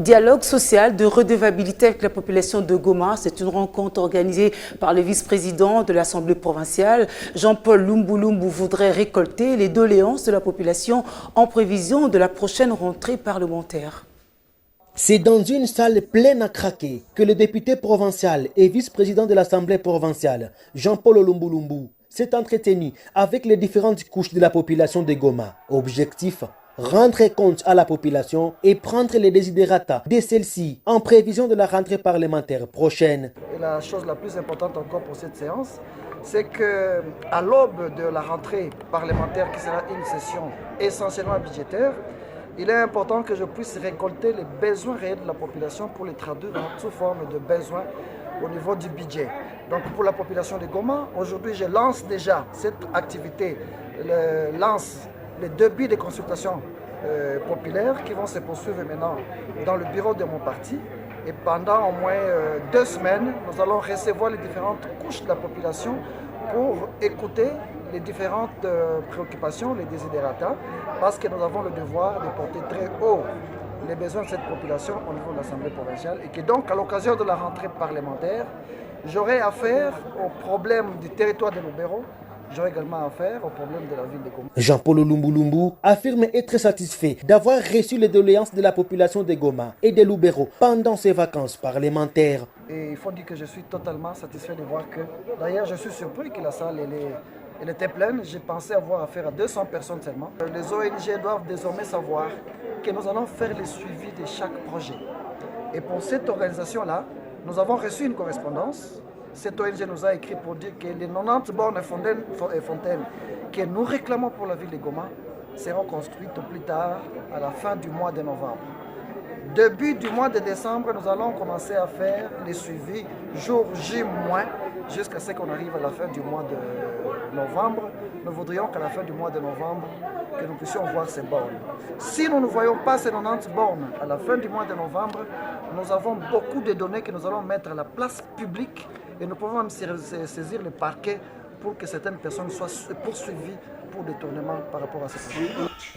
Dialogue social de redevabilité avec la population de Goma. C'est une rencontre organisée par le vice-président de l'Assemblée provinciale. Jean-Paul Lumbu voudrait récolter les doléances de la population en prévision de la prochaine rentrée parlementaire. C'est dans une salle pleine à craquer que le député provincial et vice-président de l'Assemblée provinciale, Jean-Paul Lumbu, s'est entretenu avec les différentes couches de la population de Goma. Objectif: rendre compte à la population et prendre les désidérata de celle-ci en prévision de la rentrée parlementaire prochaine. Et la chose la plus importante encore pour cette séance, c'est qu'à l'aube de la rentrée parlementaire, qui sera une session essentiellement budgétaire, il est important que je puisse récolter les besoins réels de la population pour les traduire sous forme de besoins au niveau du budget. Donc pour la population de Goma, aujourd'hui je lance déjà cette activité, lance les débuts de consultations populaires qui vont se poursuivre maintenant dans le bureau de mon parti. Et pendant au moins 2 semaines, nous allons recevoir les différentes couches de la population pour écouter les différentes préoccupations, les désidératas, parce que nous avons le devoir de porter très haut les besoins de cette population au niveau de l'Assemblée provinciale et que donc à l'occasion de la rentrée parlementaire, j'aurai affaire aux problèmes du territoire de Lubero. J'aurai également affaire aux problèmes de la ville de Goma. Jean-Paul Lumbu affirme être satisfait d'avoir reçu les doléances de la population de Goma et de Lubero pendant ses vacances parlementaires. Et il faut dire que je suis totalement satisfait de voir que, d'ailleurs je suis surpris que la salle elle était pleine. J'ai pensé avoir affaire à 200 personnes seulement. Les ONG doivent désormais savoir que nous allons faire le suivi de chaque projet. Et pour cette organisation-là, nous avons reçu une correspondance. Cette ONG nous a écrit pour dire que les 90 bornes et fontaines que nous réclamons pour la ville de Goma seront construites au plus tard à la fin du mois de novembre. Début du mois de décembre, nous allons commencer à faire les suivis jour J- jusqu'à ce qu'on arrive à la fin du mois de novembre. Nous voudrions qu'à la fin du mois de novembre, que nous puissions voir ces bornes. Si nous ne voyons pas ces 90 bornes à la fin du mois de novembre, nous avons beaucoup de données que nous allons mettre à la place publique et nous pouvons même saisir le parquet pour que certaines personnes soient poursuivies pour détournement par rapport à ces problèmes.